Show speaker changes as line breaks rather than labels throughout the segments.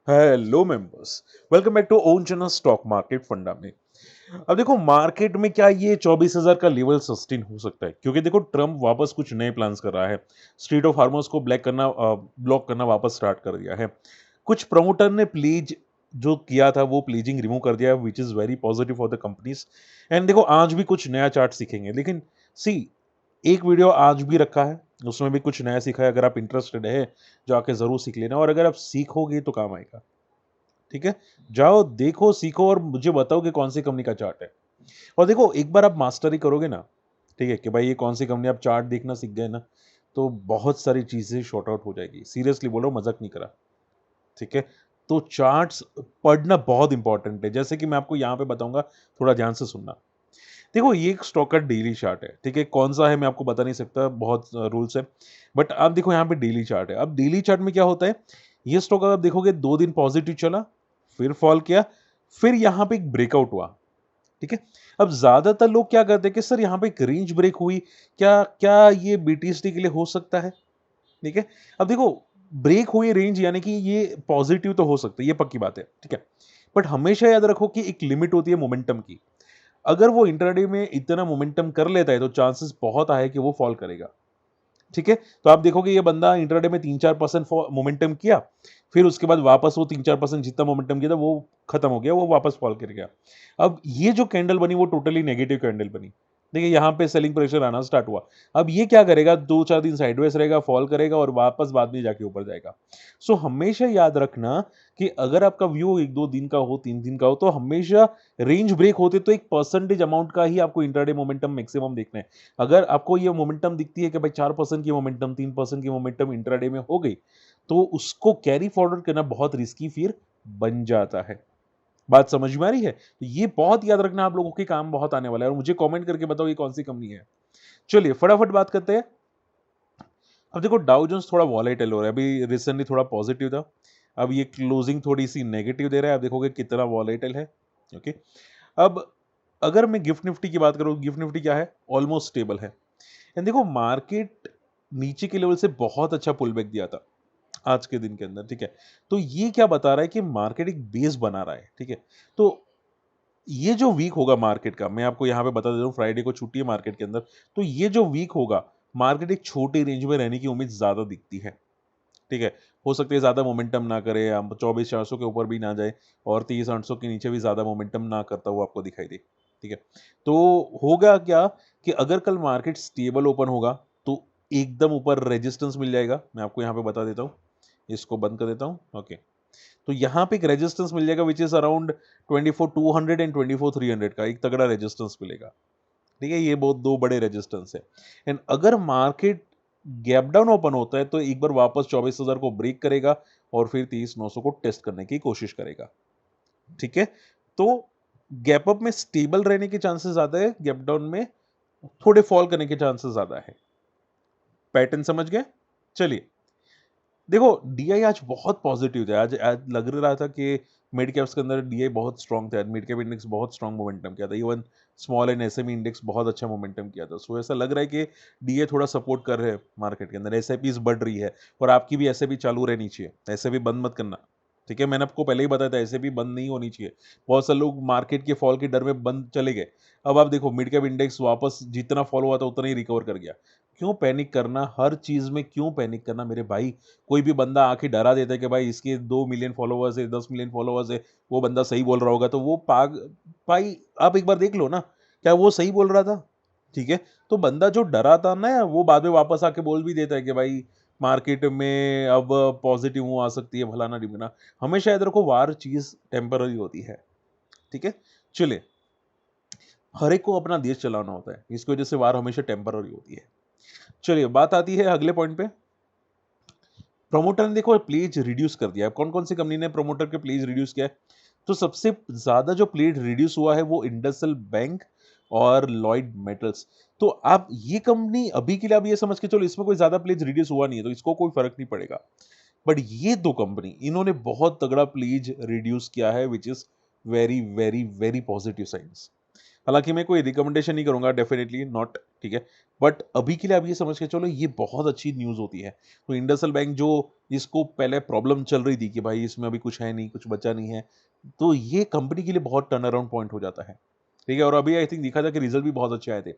Hello members, welcome back to own channel stock market फंडा में। अब देखो मार्केट में क्या ये 24,000 का लेवल सस्टेन हो सकता है, क्योंकि देखो ट्रम्प वापस कुछ नए प्लान्स कर रहा है। स्ट्रीट ऑफ हार्मर्स को ब्लॉक करना वापस स्टार्ट कर दिया है। कुछ प्रमोटर ने प्लीज जो किया था वो प्लीजिंग रिमूव कर दिया, which is very positive for the companies. And देखो आज भी कुछ नया चार्ट सीखेंगे, लेकिन सी एक वीडियो आज भी रखा है, उसमें भी कुछ नया सीखा है। अगर आप इंटरेस्टेड है जो आके जरूर सीख लेना, और अगर आप सीखोगे तो काम आएगा। ठीक है, जाओ देखो सीखो और मुझे बताओ कि कौन सी कंपनी का चार्ट है। और देखो एक बार आप मास्टरी करोगे ना, ठीक है, कि भाई ये कौन सी कंपनी, आप चार्ट देखना सीख गए ना, तो बहुत सारी चीजें शॉर्ट आउट हो जाएगी। सीरियसली बोलो, मजाक नहीं करा। ठीक है, तो चार्ट्स पढ़ना बहुत इंपॉर्टेंट है, जैसे कि मैं आपको यहां पे बताऊंगा, थोड़ा ध्यान से सुनना। देखो ये एक स्टॉक का डेली चार्ट है, ठीक है, कौन सा है मैं आपको बता नहीं सकता, बहुत रूल्स है। बट आप देखो यहाँ पे डेली चार्ट है। अब डेली चार्ट में क्या होता है, ये स्टॉक अगर आप देखोगे 2 दिन पॉजिटिव चला, फिर फॉल किया, फिर यहां पे एक ब्रेकआउट हुआ। ठीक है, अब ज्यादातर लोग क्या करते हैं कि सर यहां पे एक रेंज ब्रेक हुई, क्या क्या ये बीटीएसडी के लिए हो सकता है। ठीक है, अब देखो ब्रेक हुई रेंज यानी कि ये पॉजिटिव तो हो सकता है, ये पक्की बात है। ठीक है, बट हमेशा याद रखो कि एक लिमिट होती है मोमेंटम की। अगर वो इंट्राडे में इतना मोमेंटम कर लेता है तो चांसेस बहुत है कि वो फॉल करेगा। ठीक है, तो आप देखोगे ये बंदा इंट्राडे में 3-4% मोमेंटम किया, फिर उसके बाद वापस वो 3-4% जितना मोमेंटम किया था वो खत्म हो गया, वो वापस फॉल कर गया। अब ये जो कैंडल बनी वो टोटली नेगेटिव कैंडल बनी। देखिए यहां पे सेलिंग प्रेशर आना स्टार्ट हुआ। अब ये क्या करेगा, 2-4 दिन साइडवेज रहेगा, फॉल करेगा और वापस बाद में जाके ऊपर जाएगा। सो हमेशा याद रखना कि अगर आपका व्यू 1-2 दिन का हो, 3 दिन का हो, तो हमेशा रेंज ब्रेक होते तो एक परसेंटेज अमाउंट का ही आपको इंट्राडे मोमेंटम मैक्सिमम देखना है। अगर आपको ये मोमेंटम दिखती है कि भाई 4% की मोमेंटम, 3% की मोमेंटम इंट्राडे में हो गई, तो उसको कैरी फॉरवर्ड करना बहुत रिस्की फिर बन जाता है। बात समझ में आ रही है? तो ये बहुत याद रखना, आप लोगों के काम बहुत आने वाला है। और मुझे कमेंट करके बताओ ये कौन सी कंपनी है। चलिए फटाफट बात करते हैं। अब देखो डाउ जोन्स थोड़ा वॉलेटाइल हो रहा है, अभी रिसेंटली थोड़ा पॉजिटिव था, अब ये क्लोजिंग थोड़ी सी नेगेटिव दे रहा है। आप देखोगे कितना वॉलेटाइल है। ओके, अब अगर मैं गिफ्ट निफ्टी की बात करूं, गिफ्ट निफ्टी क्या है, ऑलमोस्ट स्टेबल है। एंड देखो मार्केट नीचे के लेवल से बहुत अच्छा पुल बैक दिया था आज के दिन के अंदर। ठीक है, तो ये क्या बता रहा है कि मार्केट एक बेस बना रहा है। ठीक है, तो ये जो वीक होगा मार्केट का, मैं आपको यहां पे बता देता हूं, फ्राइडे को छुट्टी है मार्केट के अंदर, तो ये जो वीक होगा मार्केट एक छोटी रेंज में रहने की उम्मीद ज्यादा दिखती है। ठीक है, हो सकता है ज्यादा मोमेंटम ना करे, हम 24,400 के ऊपर भी ना जाए और 23,800 के नीचे भी ज्यादा मोमेंटम ना करता हुआ आपको दिखाई दे। ठीक है, तो होगा क्या कि अगर कल मार्केट स्टेबल ओपन होगा तो एकदम ऊपर रेजिस्टेंस मिल जाएगा। मैं आपको यहाँ पे बता देता हूँ, इसको बंद कर देता हूँ। ओके, तो यहाँ पे एक रेजिस्टेंस मिल जाएगा विच इज अराउंड 24,200 एंड 24,300 का एक तगड़ा रेजिस्टेंस मिलेगा। ठीक है, ये बहुत दो बड़े रेजिस्टेंस है। एंड अगर मार्केट गैप डाउन ओपन होता है तो एक बार वापस 24,000 को ब्रेक करेगा और फिर 23,900 को टेस्ट करने की कोशिश करेगा। ठीक है, तो गैप अप में स्टेबल रहने के चांसेस ज्यादा है, गैप डाउन में थोड़े फॉल करने के चांसेस ज्यादा है। पैटर्न समझ गए? चलिए देखो डीआई आज बहुत पॉजिटिव था। आज आज लग रहा था कि मिड कैप्स के अंदर डीआई बहुत स्ट्रांग था, मिड कैप इंडेक्स बहुत स्ट्रांग मोमेंटम किया था, even small and SME index बहुत अच्छा मोमेंटम किया था। सो ऐसा लग रहा है कि डीए थोड़ा सपोर्ट कर रहे हैं मार्केट के अंदर, एसआईपी बढ़ रही है और आपकी भी एसआईपी चालू रहनी चाहिए, एसआईपी बंद मत करना। ठीक है, मैंने आपको पहले ही बताया था एसआईपी बंद नहीं होनी चाहिए। बहुत सारे लोग मार्केट के फॉल के डर में बंद चले गए। अब आप देखो मिड कैप इंडेक्स वापस जितना फॉलो हुआ था उतना ही रिकवर कर गया। क्यों पैनिक करना हर चीज में, क्यों पैनिक करना मेरे भाई। कोई भी बंदा आके डरा देता है कि भाई इसके 2 मिलियन फॉलोअर्स है, 10 मिलियन फॉलोअर्स है, वो बंदा सही बोल रहा होगा, तो वो भाई आप एक बार देख लो ना, क्या वो सही बोल रहा था? ठीक है, तो बंदा जो डरा था ना वो बाद में वापस आके बोल भी देता है कि भाई मार्केट में अब पॉजिटिव आ सकती है, फलाना डिमना। हमेशा याद रखो वार चीज टेम्पररी होती है। ठीक है, चलिए, हर एक को अपना देश चलाना होता है, इसकी वजह से वार हमेशा टेम्पररी होती है। चलिए बात आती है अगले पॉइंट पे। प्रोमोटर ने देखो प्लेज रिड्यूस कर दिया है। कौन कौन सी कंपनी ने प्रोमोटर के प्लेज रिड्यूस किया है? तो सबसे ज्यादा जो प्लेज रिड्यूस हुआ है वो इंडसइंड बैंक और लॉयड मेटल्स। तो आप ये कंपनी अभी के लिए आप ये समझ के चलो इसमें कोई ज्यादा प्लेज रिड्यूस हुआ नहीं है तो इसको कोई फर्क नहीं पड़ेगा। बट ये दो कंपनी इन्होंने बहुत तगड़ा प्लेज रिड्यूस किया है, which is very very very positive science. हालांकि मैं कोई रिकमेंडेशन नहीं करूंगा, डेफिनेटली नॉट, ठीक है। बट अभी के लिए आप ये समझ के चलो ये बहुत अच्छी न्यूज़ होती है। तो इंडसइंड बैंक जो इसको पहले प्रॉब्लम चल रही थी कि भाई इसमें अभी कुछ है नहीं, कुछ बचा नहीं है, तो ये कंपनी के लिए बहुत टर्न अराउंड पॉइंट हो जाता है, ठीक है। और अभी आई थिंक दिखा था कि रिजल्ट भी बहुत अच्छे आए थे।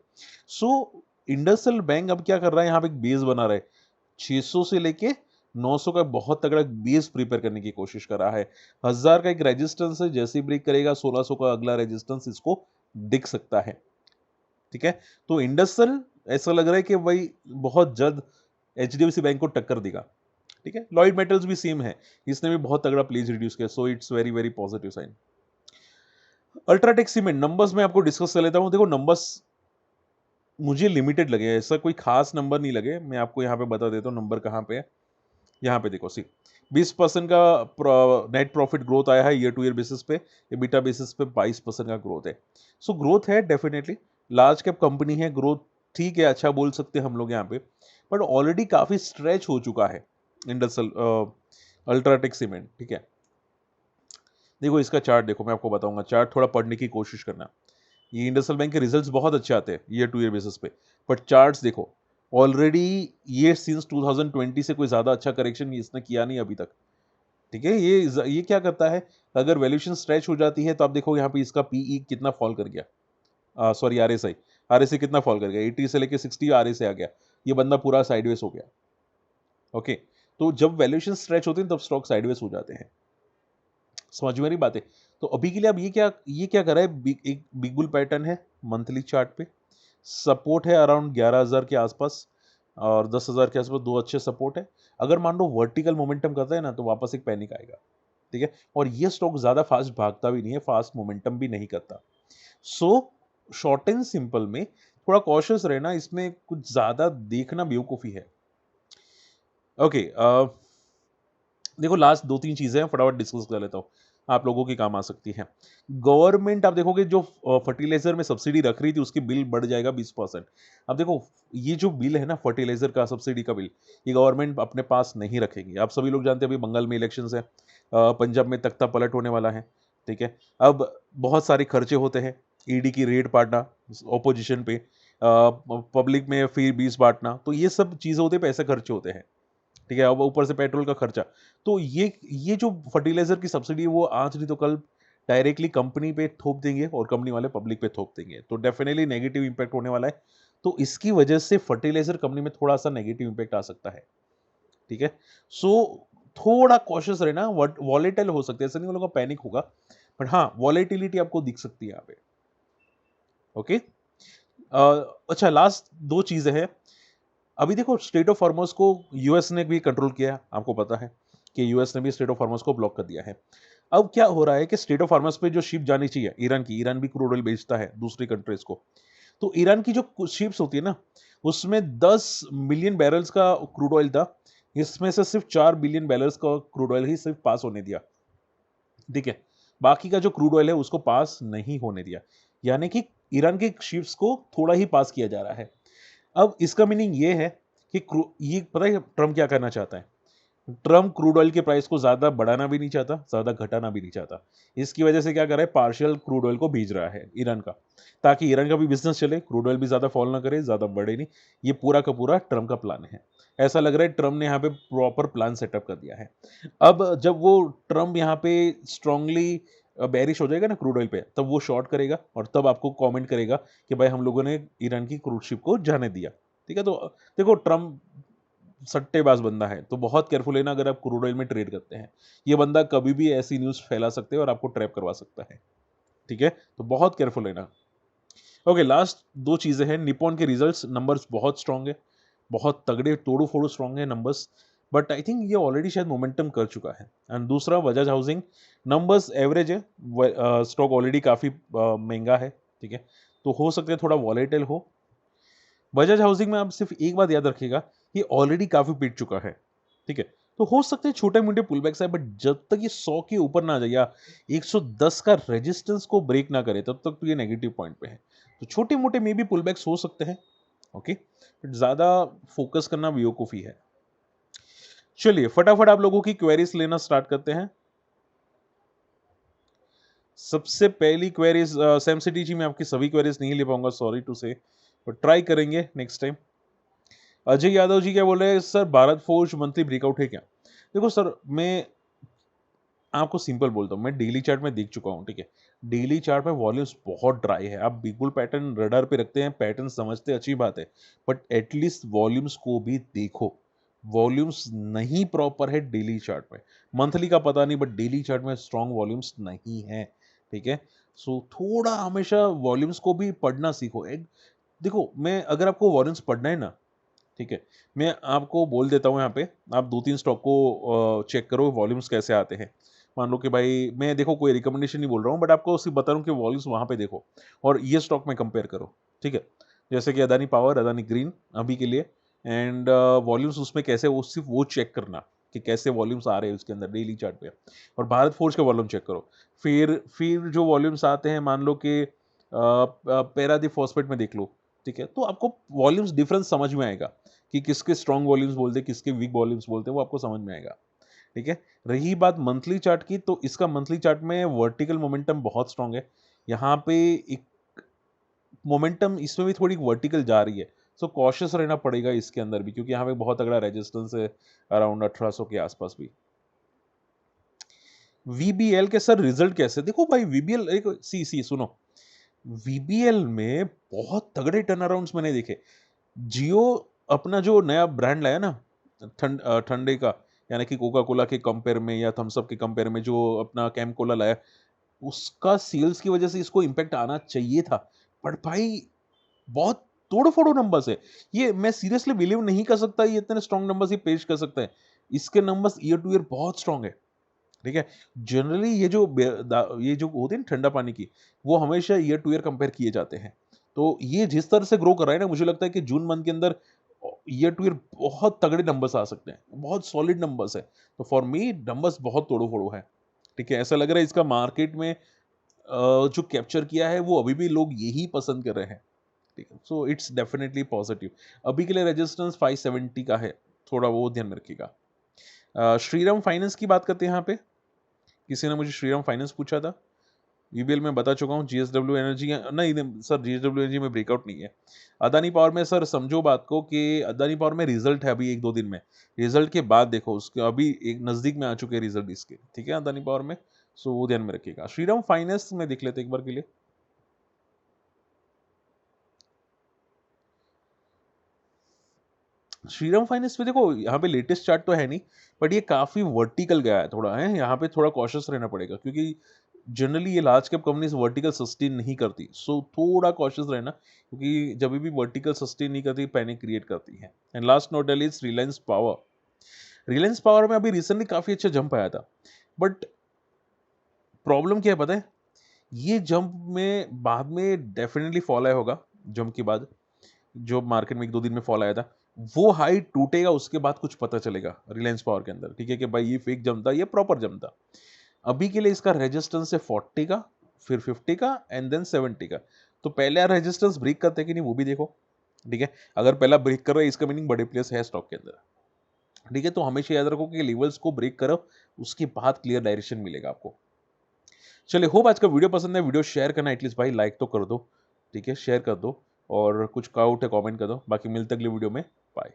सो इंडसइंड बैंक अब क्या कर रहा है, यहाँ पे एक बेस बना रहा है, 600 से लेके 900 का बहुत तगड़ा बेस प्रिपेयर करने की कोशिश कर रहा है। 1000 का एक रेजिस्टेंस है, जैसे ही ब्रेक करेगा 1600 का अगला रेजिस्टेंस इसको दिख सकता है, ठीक है। तो इंडसइंड ऐसा लग रहा है कि भाई बहुत जल्द एचडीएफसी बैंक को टक्कर देगा, ठीक है। लॉयड मेटल्स भी सेम है, इसने भी बहुत तगड़ा प्लीज रिड्यूस किया, so it's very very positive sign. UltraTech cement numbers में आपको डिस्कस कर लेता हूं। देखो नंबर्स मुझे लिमिटेड लगे, ऐसा कोई खास नंबर नहीं लगे। मैं आपको यहाँ पे बता देता हूँ नंबर कहाँ पे है। यहाँ पे देखो सी 20% का नेट प्रॉफिट ग्रोथ आया है ईयर टू ईयर बेसिस पे, एबिटा बेसिस पे 22% का ग्रोथ है। सो ग्रोथ है डेफिनेटली, लार्ज कैप कंपनी है, ग्रोथ ठीक है, अच्छा बोल सकते हैं हम लोग यहाँ पे। बट ऑलरेडी काफी स्ट्रेच हो चुका है इंडस्ट्रियल अल्ट्राटेक सीमेंट, ठीक है। देखो इसका चार्ट देखो, मैं आपको बताऊंगा, चार्ट थोड़ा पढ़ने की कोशिश करना। ये इंडसइंड बैंक के रिजल्ट्स बहुत अच्छे आते हैं ईयर टू ईयर बेसिस पे, बट चार्ट्स देखो ऑलरेडी ये सिंस 2020 से कोई ज्यादा अच्छा करेक्शन इसने किया नहीं अभी तक, ठीक है। ये क्या करता है, अगर वैल्यूएशन स्ट्रेच हो जाती है तो आप देखो यहाँ पे इसका पीई कितना फॉल कर गया, सॉरी आरएसआई, आरएसआई कितना फॉल कर गया, 80 से लेके 60 आरएसआई आ गया, ये बंदा पूरा साइडवेज हो गया, ओके। तो जब वैल्यूएशन स्ट्रेच होते हैं तब स्टॉक साइडवेज हो जाते हैं, समझ में रही बातें। तो अभी के लिए अब ये क्या कर रहा है, एक बिग बुल पैटर्न है मंथली चार्ट पे, सपोर्ट है अराउंड 11,000 के आसपास और 10,000 के आसपास, दो अच्छे सपोर्ट है। अगर मान लो वर्टिकल मोमेंटम करता है ना तो वापस एक पैनिक आएगा, ठीक है। और ये स्टॉक ज्यादा फास्ट भागता भी नहीं है, फास्ट मोमेंटम भी नहीं करता। सो शॉर्ट एंड सिंपल में थोड़ा कॉशियस रहना, इसमें कुछ ज्यादा देखना बेवकूफी है, ओके। देखो लास्ट दो तीन चीजें हैं, फटाफट डिस्कस कर लेता हूँ, आप लोगों के काम आ सकती हैं। गवर्नमेंट आप देखोगे जो फर्टिलाइजर में सब्सिडी रख रही थी उसकी बिल बढ़ जाएगा 20%। अब देखो ये जो बिल है ना फर्टिलाइजर का सब्सिडी का बिल, ये गवर्नमेंट अपने पास नहीं रखेगी। आप सभी लोग जानते हैं अभी बंगाल में इलेक्शंस है, पंजाब में तख्ता पलट होने वाला है, ठीक है। अब बहुत सारे खर्चे होते हैं, ईडी की रेड पाड़ना ऑपोजिशन पे, पब्लिक में फिर 20 बांटना, तो ये सब चीजें होते हैं, पैसे खर्चे होते हैं, ठीक है। अब ऊपर से पेट्रोल का खर्चा, तो ये जो फर्टिलाइजर की सब्सिडी है वो आज नहीं तो कल डायरेक्टली कंपनी पे थोप देंगे और कंपनी वाले पब्लिक पे थोप देंगे, तो डेफिनेटली नेगेटिव इंपैक्ट होने वाला है। तो इसकी वजह से फर्टिलाइजर कंपनी में थोड़ा सा नेगेटिव इंपैक्ट आ सकता है, ठीक है। सो थोड़ा कॉशियस रहना, वॉलेटाइल हो सकते हैं, ऐसा नहीं बोलूंगा पैनिक होगा, बट हाँ वॉलेटिलिटी आपको दिख सकती है यहाँ पे, ओके। अच्छा लास्ट दो चीजें हैं। अभी देखो स्टेट ऑफ हॉर्मोज को यूएस ने भी कंट्रोल किया है, आपको पता है कि यूएस ने भी स्टेट ऑफ हॉर्मोज को ब्लॉक कर दिया है। अब क्या हो रहा है कि स्टेट ऑफ हॉर्मोज पे जो शिप जानी चाहिए ईरान की, ईरान भी क्रूड ऑयल बेचता है दूसरी कंट्रीज को, तो ईरान की जो शिप्स होती है ना उसमें 10 मिलियन बैरल्स का क्रूड ऑयल था, इसमें से सिर्फ 4 बिलियन बैरल्स का क्रूड ऑयल ही सिर्फ पास होने दिया, ठीक है। बाकी का जो क्रूड ऑयल है उसको पास नहीं होने दिया, यानी कि ईरान के शिप्स को थोड़ा ही पास किया जा रहा है। अब इसका मीनिंग ये है कि ये पता है ट्रम्प क्या करना चाहता है, ट्रम्प क्रूड ऑयल के प्राइस को ज्यादा बढ़ाना भी नहीं चाहता, ज्यादा घटाना भी नहीं चाहता। इसकी वजह से क्या कर रहा है, पार्शियल क्रूड ऑयल को भेज रहा है ईरान का, ताकि ईरान का भी बिजनेस चले, क्रूड ऑयल भी ज्यादा फॉल ना करे, ज्यादा बढ़े नहीं। ये पूरा का पूरा ट्रम्प का प्लान है, ऐसा लग रहा है ट्रम्प ने यहाँ पे प्रॉपर प्लान सेटअप कर दिया है। अब जब वो ट्रम्प यहाँ पे स्ट्रांगली बैरिश हो जाएगा ना क्रूड ऑयल पे, तब वो शॉर्ट करेगा और तब आपको कमेंट करेगा कि भाई हम लोगों ने ईरान की क्रूड शिप को जाने दिया, ठीक है। तो देखो ट्रम्प सट्टेबाज बंदा है, तो बहुत केयरफुल है ना अगर आप क्रूड ऑयल में ट्रेड करते हैं, ये बंदा कभी भी ऐसी न्यूज फैला सकते हैं और आपको ट्रैप करवा सकता है, ठीक है। तो बहुत केयरफुल है ना। ओके लास्ट दो चीजें हैं, निपॉन के रिजल्ट्स नंबर्स बहुत स्ट्रांग है, बहुत तगड़े तोड़ू फोड़ू स्ट्रांग है नंबर्स, बट आई थिंक ये ऑलरेडी शायद मोमेंटम कर चुका है। एंड दूसरा बजाज हाउसिंग नंबर्स एवरेज है, स्टॉक ऑलरेडी काफी महंगा है, ठीक है। तो हो सकता है थोड़ा वॉलेटाइल हो। बजाज हाउसिंग में आप सिर्फ एक बात याद रखिएगा, ये ऑलरेडी काफी पिट चुका है, ठीक है। तो हो सकते हैं छोटे मोटे पुलबैक्स है, बट जब तक ये 100 के ऊपर ना आ जाए या 110 का रेजिस्टेंस को ब्रेक ना करे तब तक तो ये नेगेटिव पॉइंट पे है। तो छोटे मोटे में भी पुलबैक्स हो सकते हैं, ओके, बट ज्यादा फोकस करना बेवकूफी है। चलिए फटाफट आप लोगों की क्वेरीज लेना स्टार्ट करते हैं। सबसे पहली क्वेरीज सैम सिटी जी, मैं आपकी सभी क्वेरीज नहीं ले पाऊंगा, सॉरी टू से, बट ट्राई करेंगे नेक्स्ट टाइम। अजय यादव जी क्या बोल रहे हैं, sir Bharat forge monthly breakout है क्या? देखो सर, मैं आपको सिंपल बोलता हूँ, मैं डेली चार्ट में देख चुका हूँ, ठीक है। डेली चार्ट में वॉल्यूम्स बहुत ड्राई है। आप बिल्कुल पैटर्न रडार पे रखते हैं, पैटर्न समझते हैं, अच्छी बात है, बट एटलीस्ट वॉल्यूम्स को भी देखो। वॉल्यूम्स नहीं प्रॉपर है डेली चार्ट में। मंथली का पता नहीं, बट डेली चार्ट में स्ट्रॉन्ग वॉल्यूम्स नहीं है, ठीक है। सो थोड़ा हमेशा वॉल्यूम्स को भी पढ़ना सीखो। एक देखो, मैं अगर आपको वॉल्यूम्स पढ़ना है ना, ठीक है, मैं आपको बोल देता हूँ यहाँ पे, आप 2-3 स्टॉक को चेक करो वॉल्यूम्स कैसे आते हैं। मान लो कि भाई, मैं देखो कोई रिकमेंडेशन नहीं बोल रहा हूँ, बट आपको सिर्फ बता रहा हूँ कि वॉल्यूम्स वहाँ पे देखो और ये स्टॉक में कंपेयर करो, ठीक है। जैसे कि अदानी पावर, अदानी ग्रीन अभी के लिए, एंड वॉल्यूम्स उसमें कैसे, वो सिर्फ वो चेक करना कि कैसे वॉल्यूम्स आ रहे हैं उसके अंदर डेली चार्ट पे, और भारत फोर्ज के वॉल्यूम चेक करो। फिर जो वॉल्यूम्स आते हैं, मान लो कि पैरादीप फॉस्फेट में देख लो, ठीक है, तो आपको वॉल्यूम्स डिफरेंस समझ में आएगा कि किसके स्ट्रॉन्ग वॉल्यूम्स बोलते हैं, किसके वीक वॉल्यूम्स बोलते हैं, वो आपको समझ में आएगा, ठीक है। रही बात मंथली चार्ट की, तो इसका मंथली चार्ट में वर्टिकल मोमेंटम बहुत स्ट्रांग है। यहाँ पे एक मोमेंटम इसमें भी थोड़ी वर्टिकल जा रही है, सो कॉशियस रहना पड़ेगा इसके अंदर भी, क्योंकि यहाँ पे बहुत तगड़ा रेजिस्टेंस है अराउंड 1800 के आसपास भी। वीबीएल के सर रिजल्ट कैसे? देखो भाई, वीबीएल एक सी सुनो, वीबीएल में बहुत तगड़े टर्न अराउंड्स मैंने देखे। जियो अपना जो नया ब्रांड लाया ना, ठंडे का, यानी कि कोका कोला के कंपेयर में या थम्स अप के कंपेयर में जो अपना कैम कोला लाया, उसका सेल्स की वजह से इसको इम्पैक्ट आना चाहिए था, बट भाई बहुत तोड़ फोड़ो नंबर्स है। ये मैं सीरियसली बिलीव नहीं कर सकता ये इतने स्ट्रॉन्ग नंबर्स ये पेश कर सकता है। इसके नंबर्स ईयर टू ईयर बहुत स्ट्रॉन्ग है, ठीक है। जनरली ये जो होती है ना ठंडा पानी की, वो हमेशा ईयर टू ईयर कंपेयर किए जाते हैं। तो ये जिस तरह से ग्रो कर रहा है ना, मुझे लगता है कि जून मंथ के अंदर ईयर टू ईयर बहुत तगड़े नंबर्स आ सकते हैं, बहुत सॉलिड नंबर्स है। तो फॉर मी नंबर्स बहुत तोड़ो फोड़ो है, ठीक है। ऐसा लग रहा है इसका मार्केट में जो कैप्चर किया है वो अभी भी लोग यही पसंद कर रहे हैं, ठीक है। So it's definitely positive. अभी के लिए रेजिस्टेंस 570 का है, थोड़ा वो ध्यान में रखिएगा। श्रीराम फाइनेंस की बात करते हैं यहाँ पे। किसी ने मुझे श्रीराम फाइनेंस पूछा था, वीबीएल में बता चुका हूँ। जीएसडब्ल्यू एनर्जी नहीं सर, जीएसडब्ल्यू एनर्जी में ब्रेकआउट नहीं है। अदानी पावर में सर समझो बात को कि अदानी पावर में रिजल्ट है अभी 1-2 दिन में, रिजल्ट के बाद देखो उसके, अभी एक नजदीक में आ चुके हैं रिजल्ट इसके, ठीक है, अदानी पावर में। सो वो ध्यान में रखिएगा। श्रीराम फाइनेंस में देख लेते एक बार के लिए। श्रीराम फाइनेंस पे देखो, यहाँ पे लेटेस्ट चार्ट तो है नहीं, बट ये काफी वर्टिकल गया है थोड़ा, है यहाँ पे थोड़ा कॉशियस रहना पड़ेगा, क्योंकि जनरली ये large cap companies vertical sustain नहीं करती। सो थोड़ा कॉशियस रहना, क्योंकि जब भी वर्टिकल सस्टेन नहीं करती, पैनिक क्रिएट करती है। And last note is Reliance power. Reliance power में अभी रिसेंटली काफी अच्छा जंप आया था, बट प्रॉब्लम क्या है पता है, ये जंप में बाद में डेफिनेटली फॉल आया होगा। जंप के बाद जो मार्केट में 1-2 दिन में फॉल आया था, वो हाई टूटेगा, उसके बाद कुछ पता चलेगा रिलायंस पावर के अंदर, ठीक है, कि भाई ये फेक जंप था, ये प्रॉपर जंप था। अभी के लिए इसका रेजिस्टेंस है 40 का, फिर 50 का, एंड देन 70 का। तो पहले रेजिस्टेंस ब्रेक करते हैं कि नहीं वो भी देखो, ठीक है। अगर पहला ब्रेक कर रहा है, इसका मीनिंग बड़े प्लेस है स्टॉक के अंदर, ठीक है। तो हमेशा याद रखो कि लेवल्स को ब्रेक करो, उसके बाद क्लियर डायरेक्शन मिलेगा आपको। चलिए, होप आज का वीडियो पसंद है। वीडियो शेयर करना एटलीस्ट भाई, लाइक तो कर दो, ठीक है, शेयर कर दो, और कुछ डाउट है कमेंट कर दो। बाकी मिलते अगले वीडियो में, बाय।